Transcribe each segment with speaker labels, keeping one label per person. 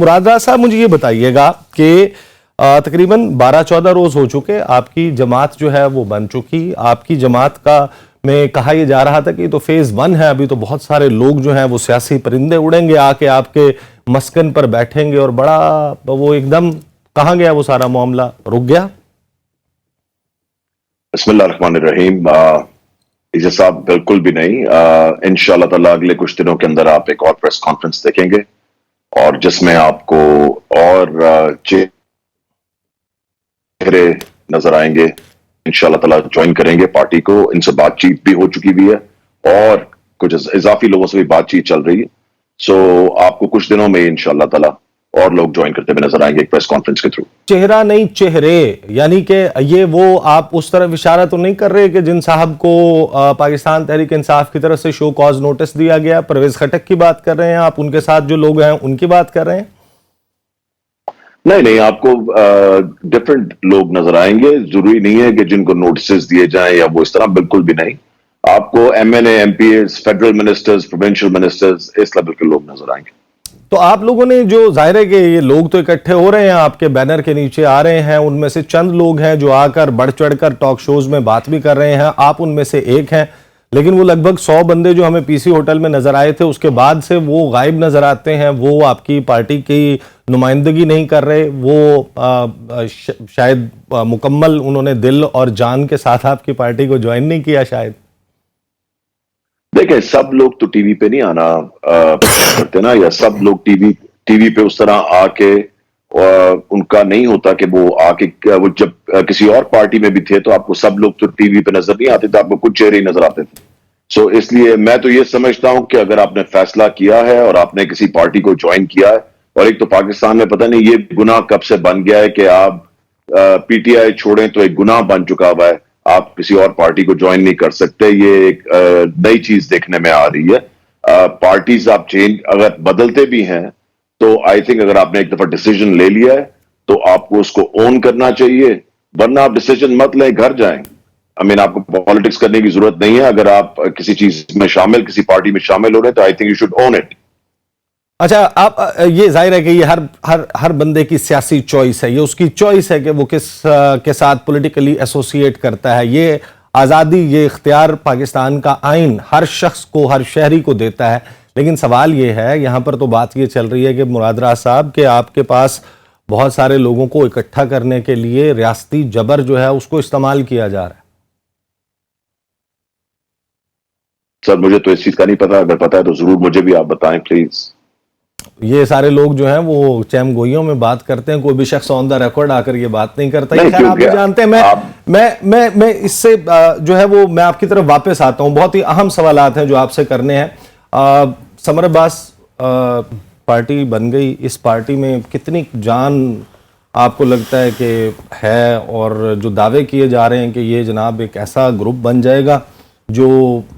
Speaker 1: مراد راز صاحب مجھے یہ بتائیے گا کہ تقریباً 12-14 روز ہو چکے، آپ کی جماعت جو ہے وہ بن چکی. آپ کی جماعت کا میں کہا یہ جا رہا تھا کہ یہ تو فیز 1 ہے، ابھی تو بہت سارے لوگ جو ہیں وہ سیاسی پرندے اڑیں گے آ کے آپ کے مسکن پر بیٹھیں گے اور بڑا وہ ایک دم کہاں گیا وہ سارا معاملہ، رک گیا.
Speaker 2: بسم اللہ الرحمن الرحیم. ایجاد صاحب بالکل بھی نہیں. انشاءاللہ تعالیٰ اگلے کچھ دنوں کے اندر آپ ایک اور پریس کانفرنس دیکھیں گے اور جس میں آپ کو اور چہرے نظر آئیں گے. انشاءاللہ تعالیٰ جوائن کریں گے پارٹی کو. ان سے بات چیت بھی ہو چکی بھی ہے اور کچھ اضافی لوگوں سے بھی بات چیت چل رہی ہے. سو آپ کو کچھ دنوں میں انشاءاللہ تعالیٰ اور لوگ جوائن کرتے ہوئے نظر آئیں گے ایک پریس کانفرنس کے تھرو.
Speaker 1: چہرہ نہیں چہرے، یعنی کہ یہ وہ آپ اس طرف اشارہ تو نہیں کر رہے کہ جن صاحب کو پاکستان تحریک انصاف کی طرف سے شو کاز نوٹس دیا گیا، پرویز خٹک کی بات کر رہے ہیں آپ، ان کے ساتھ جو لوگ ہیں ان کی بات کر رہے ہیں؟
Speaker 2: نہیں، آپ کو ڈفرنٹ لوگ نظر آئیں گے. ضروری نہیں ہے کہ جن کو نوٹسز دیے جائیں یا وہ اس طرح، بالکل بھی نہیں. آپ کو M N A, M P As, federal ministers, provincial ministers, اس لیول کے لوگ نظر آئیں گے.
Speaker 1: تو آپ لوگوں نے جو ظاہر ہے کہ یہ لوگ تو اکٹھے ہو رہے ہیں آپ کے بینر کے نیچے آ رہے ہیں، ان میں سے چند لوگ ہیں جو آ کر بڑھ چڑھ کر ٹاک شوز میں بات بھی کر رہے ہیں، آپ ان میں سے ایک ہیں، لیکن وہ لگ بھگ 100 بندے جو ہمیں پی سی ہوٹل میں نظر آئے تھے اس کے بعد سے وہ غائب نظر آتے ہیں. وہ آپ کی پارٹی کی نمائندگی نہیں کر رہے، وہ شاید مکمل انہوں نے دل اور جان کے ساتھ آپ کی پارٹی کو جوائن نہیں کیا شاید.
Speaker 2: دیکھیں، سب لوگ تو ٹی وی پہ نہیں آنا کرتے نا، یا سب لوگ ٹی وی پہ اس طرح آ کے ان کا نہیں ہوتا کہ وہ آ کے وہ جب کسی اور پارٹی میں بھی تھے تو آپ کو سب لوگ تو ٹی وی پہ نظر نہیں آتے تھے، آپ کو کچھ چہرے ہی نظر آتے تھے. سو اس لیے میں تو یہ سمجھتا ہوں کہ اگر آپ نے فیصلہ کیا ہے اور آپ نے کسی پارٹی کو جوائن کیا ہے، اور ایک تو پاکستان میں پتہ نہیں یہ گناہ کب سے بن گیا ہے کہ آپ پی ٹی آئی چھوڑیں تو ایک گناہ بن چکا ہوا ہے، آپ کسی اور پارٹی کو جوائن نہیں کر سکتے. یہ ایک نئی چیز دیکھنے میں آ رہی ہے. پارٹیز آپ چینج اگر بدلتے بھی ہیں تو آئی تھنک اگر آپ نے ایک دفعہ ڈیسیجن لے لیا ہے تو آپ کو اس کو اون کرنا چاہیے، ورنہ آپ ڈیسیجن مت لیں، گھر جائیں. آپ کو پالیٹکس کرنے کی ضرورت نہیں ہے. اگر آپ کسی چیز میں شامل، کسی پارٹی میں شامل ہو رہے تو I think you should own it.
Speaker 1: اچھا، آپ یہ ظاہر ہے کہ یہ ہر بندے کی سیاسی چوائس ہے، یہ اس کی چوائس ہے کہ وہ کس کے ساتھ پولیٹیکلی ایسوسیٹ کرتا ہے. یہ آزادی، یہ اختیار پاکستان کا آئین ہر شخص کو، ہر شہری کو دیتا ہے. لیکن سوال یہ ہے، یہاں پر تو بات یہ چل رہی ہے کہ مراد راز صاحب کہ آپ کے پاس بہت سارے لوگوں کو اکٹھا کرنے کے لیے ریاستی جبر جو ہے اس کو استعمال کیا جا رہا ہے.
Speaker 2: سر مجھے تو اس چیز کا نہیں پتا، اگر پتا ہے تو ضرور مجھے بھی آپ بتائیں پلیز.
Speaker 1: یہ سارے لوگ جو ہیں وہ چیم گوئیوں میں بات کرتے ہیں، کوئی بھی شخص آن دا ریکارڈ آ کر یہ بات نہیں کرتا. خیر آپ بھی جانتے ہیں، میں اس سے جو ہے وہ میں آپ کی طرف واپس آتا ہوں. بہت ہی اہم سوالات ہیں جو آپ سے کرنے ہیں. سمر عباس پارٹی بن گئی، اس پارٹی میں کتنی جان آپ کو لگتا ہے کہ ہے، اور جو دعوے کیے جا رہے ہیں کہ یہ جناب ایک ایسا گروپ بن جائے گا جو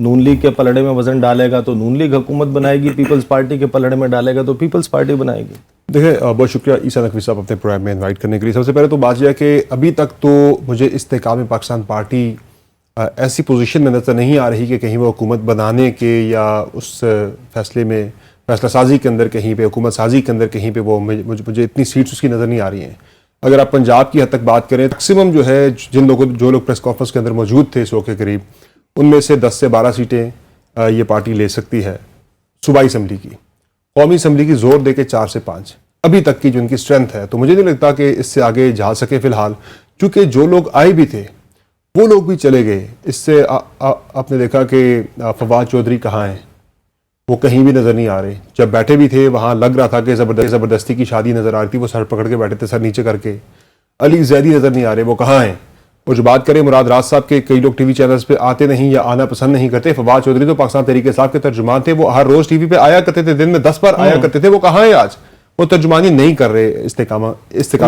Speaker 1: نون لیگ کے پلڑے میں وزن ڈالے گا تو نون لیگ حکومت بنائے گی، پیپلز پارٹی کے پلڑے میں ڈالے گا تو پیپلز پارٹی بنائے گی؟
Speaker 3: دیکھیں، بہت شکریہ عیسیٰ نقوی صاحب اپنے پروگرام میں انوائٹ کرنے کے لیے. سب سے پہلے تو بات یہ ہے کہ ابھی تک تو مجھے استحکام پاکستان پارٹی ایسی پوزیشن میں نظر نہیں آ رہی کہ کہیں وہ حکومت بنانے کے یا اس فیصلہ سازی کے اندر کہیں پہ، حکومت سازی کے اندر کہیں پہ وہ مجھے اتنی سیٹس اس کی نظر نہیں آ رہی ہیں. اگر آپ پنجاب کی حد تک بات کریں، میکسیمم جو ہے جو لوگ پریس کانفرنس کے اندر موجود تھے 100 کے قریب، ان میں سے 10 سے 12 سیٹیں یہ پارٹی لے سکتی ہے صوبائی اسمبلی کی. قومی اسمبلی کی زور دے کے 4 سے 5 ابھی تک کی جو ان کی اسٹرینتھ ہے. تو مجھے نہیں لگتا کہ اس سے آگے جا سکے فی الحال، کیونکہ جو لوگ آئے بھی تھے وہ لوگ بھی چلے گئے. اس سے آپ نے دیکھا کہ فواد چودھری کہاں ہیں، وہ کہیں بھی نظر نہیں آ رہے. جب بیٹھے بھی تھے وہاں لگ رہا تھا کہ زبردستی کی شادی نظر آ رہی تھی، وہ سر پکڑ کے بیٹھے تھے، سر نیچے کر کے. علی زیدی نظر نہیں آ رہے، وہ کہاں ہیں. اور جو بات کریں مراد راز صاحب کے، کئی لوگ ٹی وی چینلز پہ آتے نہیں یا آنا پسند نہیں کرتے. فواد چودھری تو پاکستان تحریک انصاف کے ترجمان تھے، وہ ہر روز ٹی وی پہ آیا کرتے تھے، دن میں 10 بار آیا کرتے تھے. وہ کہاں ہیں آج؟ وہ ترجمانی نہیں کر رہے. استحکام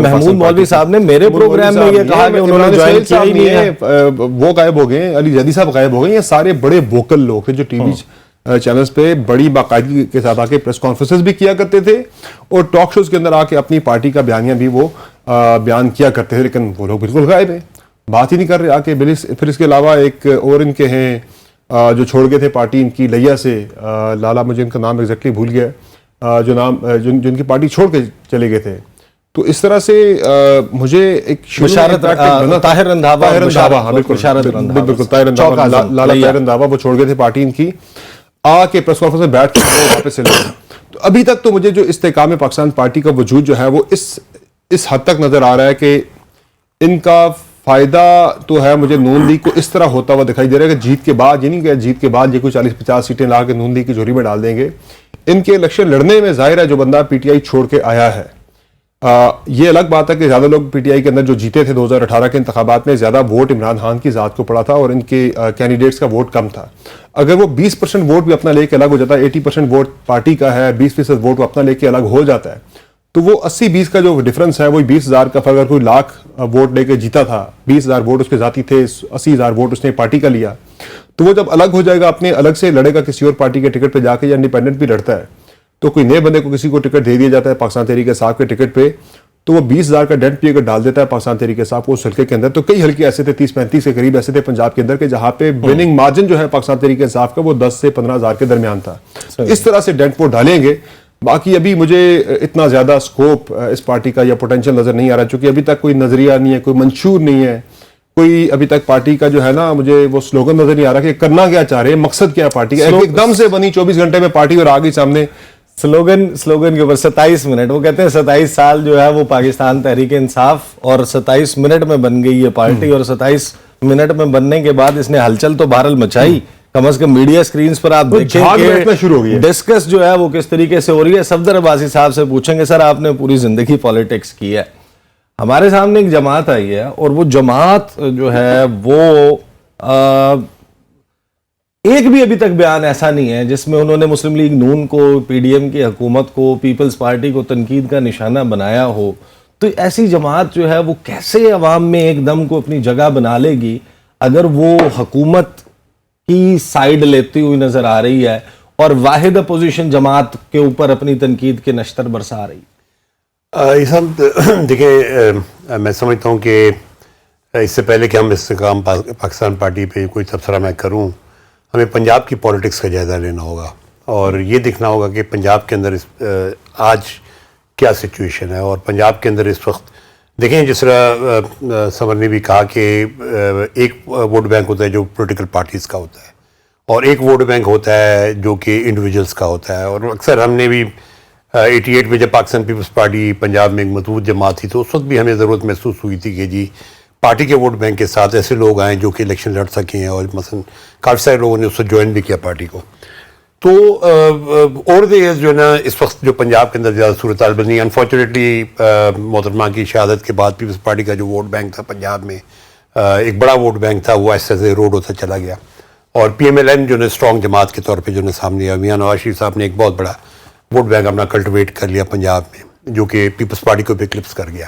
Speaker 1: محمود مولوی صاحب نے میرے پروگرام میں یہ کہا کہ انہوں نے جوائن کیا ہی نہیں ہے،
Speaker 3: وہ غائب ہو گئے. علی زیدی صاحب غائب ہو گئے. یہ سارے بڑے ووکل لوگ تھے جو ٹی وی چینلز پہ بڑی باقاعدگی کے ساتھ آ کے پریس کانفرنسز بھی کیا کرتے تھے اور ٹاک شوز کے اندر آ کے اپنی پارٹی کا بیانیہ بھی وہ بیان کیا کرتے تھے. لیکن وہ لوگ بالکل غائب ہیں، بات ہی نہیں کر رہے آ کے. پھر اس کے علاوہ ایک اور ان کے ہیں جو چھوڑ گئے تھے پارٹی ان کی لیا سے، لالا، مجھے ان کا نام ایگزیکٹلی بھول گیا. جو نام جن کی پارٹی چھوڑ کے چلے گئے تھے. تو اس طرح سے مجھے ایک
Speaker 1: طاہر رندھاوا
Speaker 3: لالا طاہر رندھاوا وہ چھوڑ گئے تھے پارٹی ان کی, آ کے پریس کانفرنس میں بیٹھ کے واپس چلے گئے. تو ابھی تک تو مجھے جو استحکام پاکستان پارٹی کا وجود جو ہے وہ اس حد تک نظر آ رہا ہے کہ ان کا فائدہ تو ہے مجھے نون لیگ کو اس طرح ہوتا ہوا دکھائی دے رہا ہے کہ جیت کے بعد, یہ نہیں کہ جیت کے بعد یہ کوئی 40-50 سیٹیں لا کے نون لیگ کی جھولی میں ڈال دیں گے. ان کے الیکشن لڑنے میں ظاہر ہے جو بندہ پی ٹی آئی چھوڑ کے آیا ہے, یہ الگ بات ہے کہ زیادہ لوگ پی ٹی آئی کے اندر جو جیتے تھے 2018 کے انتخابات میں زیادہ ووٹ عمران خان کی ذات کو پڑا تھا اور ان کے کینڈیڈیٹس کا ووٹ کم تھا. اگر وہ 20% ووٹ بھی اپنا لے کے الگ ہو جاتا ہے, 80% ووٹ پارٹی کا ہے, 20% ووٹ وہ اپنا لے کے الگ ہو جاتا ہے, تو وہ 80-20 کا جو ڈفرنس ہے وہی 20,000 کا. اگر کوئی لاکھ ووٹ لے کے جیتا تھا, 20,000 ووٹ اس کے ذاتی تھے, 80,000 ووٹ اس نے پارٹی کا لیا, تو وہ جب الگ ہو جائے گا اپنے الگ سے لڑے گا کسی اور پارٹی کے ٹکٹ پہ جا کے, یا انڈیپینڈنٹ بھی لڑتا ہے, تو کوئی نئے بندے کو کسی کو ٹکٹ دے دیا جاتا ہے پاکستان تحریک انصاف کے ٹکٹ پہ, تو وہ 20,000 کا ڈینٹ بھی اگر ڈال دیتا ہے پاکستان تحریک انصاف کو اس حلقے کے اندر. تو کئی حلقے ایسے تھے 30-35 کے قریب ایسے تھے پنجاب کے اندر کہ جہاں پہ وننگ مارجن جو ہے پاکستان تحریک انصاف کا وہ 10 سے 15,000 کے درمیان تھا. اس طرح سے ڈینٹ وہ ڈالیں گے. باقی ابھی مجھے اتنا زیادہ سکوپ اس پارٹی کا یا پوٹینشیل نظر نہیں آ رہا, چونکہ ابھی تک کوئی نظریہ نہیں ہے, کوئی منشور نہیں ہے, کوئی ابھی تک پارٹی کا جو ہے نا مجھے وہ سلوگن نظر نہیں آ رہا کہ کرنا کیا چاہ رہے ہیں, مقصد کیا ہے پارٹی کا. ایک دم سے بنی 24 گھنٹے میں پارٹی اور آ گئی سامنے
Speaker 1: سلوگن کے اوپر 27 منٹ, وہ کہتے ہیں 27 سال جو ہے وہ پاکستان تحریک انصاف, اور 27 منٹ میں بن گئی یہ پارٹی, اور 27 منٹ میں بننے کے بعد اس نے ہلچل تو بہرحال مچائی. کم از کم میڈیا سکرینز پر آپ دیکھیں کہ ڈسکس جو ہے وہ کس طریقے سے ہو رہی ہے. صفدر عباسی صاحب سے پوچھیں گے, سر آپ نے پوری زندگی پالیٹکس کی ہے, ہمارے سامنے ایک جماعت آئی ہے, اور وہ جماعت جو ہے وہ ایک بھی ابھی تک بیان ایسا نہیں ہے جس میں انہوں نے مسلم لیگ نون کو, پی ڈی ایم کی حکومت کو, پیپلز پارٹی کو تنقید کا نشانہ بنایا ہو. تو ایسی جماعت جو ہے وہ کیسے عوام میں ایک دم کو اپنی جگہ بنا لے گی اگر وہ حکومت کی سائیڈ لیتی ہوئی نظر آ رہی ہے اور واحد اپوزیشن جماعت کے اوپر اپنی تنقید کے نشتر برسا رہی ہے؟
Speaker 4: یہ سب دیکھیں, میں سمجھتا ہوں کہ اس سے پہلے کہ ہم استحکام پاکستان پارٹی پہ کوئی تبصرہ میں کروں, ہمیں پنجاب کی پولیٹکس کا جائزہ لینا ہوگا اور یہ دیکھنا ہوگا کہ پنجاب کے اندر آج کیا سچویشن ہے. اور پنجاب کے اندر اس وقت دیکھیں, جس طرح سمر نے بھی کہا کہ ایک ووٹ بینک ہوتا ہے جو پولیٹیکل پارٹیز کا ہوتا ہے, اور ایک ووٹ بینک ہوتا ہے جو کہ انڈیویجولس کا ہوتا ہے. اور اکثر ہم نے بھی 88 میں جب پاکستان پیپلز پارٹی پنجاب میں ایک مضبوط جماعت تھی تو اس وقت بھی ہمیں ضرورت محسوس ہوئی تھی کہ جی پارٹی کے ووٹ بینک کے ساتھ ایسے لوگ آئیں جو کہ الیکشن لڑ سکیں, اور مثلا کافی سارے لوگوں نے اس سے جوائن بھی کیا پارٹی کو. تو اوور دی ایئرز جو ہے نا اس وقت جو پنجاب کے اندر زیادہ صورتحال بنی, انفارچونیٹلی محترمہ کی شہادت کے بعد پیپلز پارٹی کا جو ووٹ بینک تھا پنجاب میں, ایک بڑا ووٹ بینک تھا, وہ ایسے ایسے روڈ ہوتا چلا گیا, اور پی ایم ایل این جو ہے اسٹرانگ جماعت کے طور پہ جو ہے سامنے آیا. میاں نواز شریف صاحب نے ایک بہت بڑا ووٹ بینک اپنا کلٹیویٹ کر لیا پنجاب میں, جو کہ پیپلز پارٹی کو بھی کلپس کر گیا.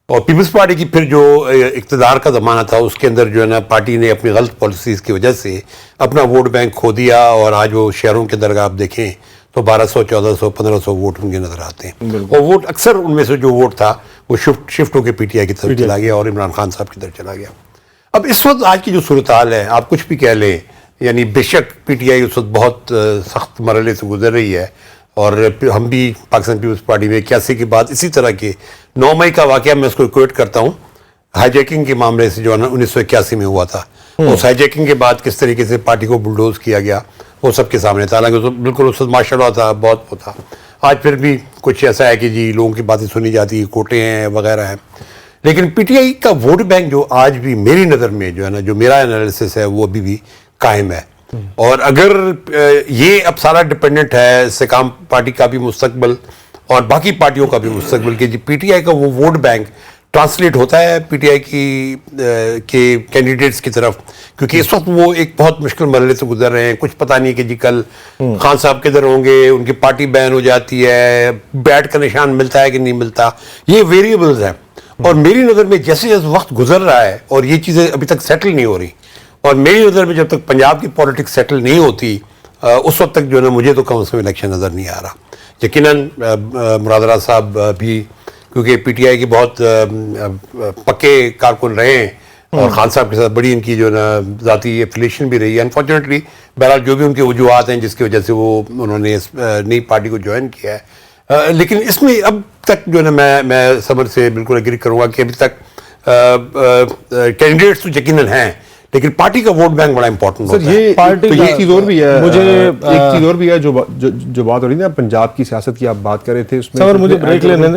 Speaker 4: اور پیپلز پارٹی کی پھر جو اقتدار کا زمانہ تھا اس کے اندر جو ہے نا پارٹی نے اپنی غلط پالیسیز کی وجہ سے اپنا ووٹ بینک کھو دیا, اور آج وہ شہروں کے اندر آپ دیکھیں تو 1200, 1400, 1500 ووٹ ان کے نظر آتے ہیں. اور ووٹ اکثر ان میں سے جو ووٹ تھا وہ شفٹ ہو کے پی ٹی آئی کی طرف چلا گیا اور عمران خان صاحب کی طرف چلا گیا. اب اس وقت آج کی جو صورتحال ہے, آپ کچھ بھی کہہ لیں, یعنی بے شک پی ٹی آئی اس وقت بہت سخت مرحلے سے گزر رہی ہے, اور ہم بھی پاکستان پیپلز پارٹی میں 81 کے بعد اسی طرح کے 9 مئی کا واقعہ میں اس کو ایکویٹ کرتا ہوں ہائی جیکنگ کے معاملے سے جو ہے نا 1981 میں ہوا تھا. اس ہائی جیکنگ کے بعد کس طریقے سے پارٹی کو بلڈوز کیا گیا وہ سب کے سامنے تھا. حالانکہ بالکل اس وقت ماشاء اللہ تھا, بہت وہ تھا. آج پھر بھی کچھ ایسا ہے کہ جی لوگوں کی باتیں سنی جاتی, کوٹے ہیں وغیرہ ہیں, لیکن پی ٹی آئی کا ووٹ بینک جو آج بھی میری نظر میں جو ہے نا, جو میرا انالیسس ہے وہ ابھی بھی قائم ہے. اور اگر یہ اب سارا ڈپینڈنٹ ہے استحکام پارٹی کا بھی مستقبل اور باقی پارٹیوں کا بھی مستقبل, کہ جی پی ٹی آئی کا وہ ووٹ بینک ٹرانسلیٹ ہوتا ہے پی ٹی آئی کے کینڈیڈیٹس کی طرف, کیونکہ اس وقت وہ ایک بہت مشکل مرحلے سے گزر رہے ہیں. کچھ پتہ نہیں کہ جی کل خان صاحب کدھر ہوں گے, ان کی پارٹی بین ہو جاتی ہے, بیٹ کا نشان ملتا ہے کہ نہیں ملتا, یہ ویریبلز ہیں. اور میری نظر میں جیسے جیسے وقت گزر رہا ہے اور یہ چیزیں ابھی تک سیٹل نہیں ہو رہی, اور میری نظر میں جب تک پنجاب کی پولیٹکس سیٹل نہیں ہوتی اس وقت تک جو ہے نا مجھے تو کم از کم الیکشن نظر نہیں آ رہا. یقیناً مراد راز صاحب بھی کیونکہ پی ٹی آئی کے بہت پکے کارکن رہے ہیں, اور خان صاحب کے ساتھ بڑی ان کی جو نا ذاتی ایفیلیشن بھی رہی ہے. انفارچونیٹلی بہرحال جو بھی ان کی وجوہات ہیں جس کی وجہ سے وہ انہوں نے اس نئی پارٹی کو جوائن کیا ہے, لیکن اس میں اب تک جو ہے نا میں سمر سے بالکل ایگری کروں گا کہ ابھی تک کینڈیڈیٹس تو یقیناً ہیں, لیکن پارٹی کا ووٹ بینک بڑا امپورٹنٹ ہوتا ہے.
Speaker 3: یہ چیز اور بھی ہے,
Speaker 1: مجھے
Speaker 3: ایک چیز اور بھی ہے جو بات ہو رہی ہے نا, پنجاب کی سیاست کی آپ بات کر رہے تھے, اس میں
Speaker 1: مجھے بریک لینے دیں.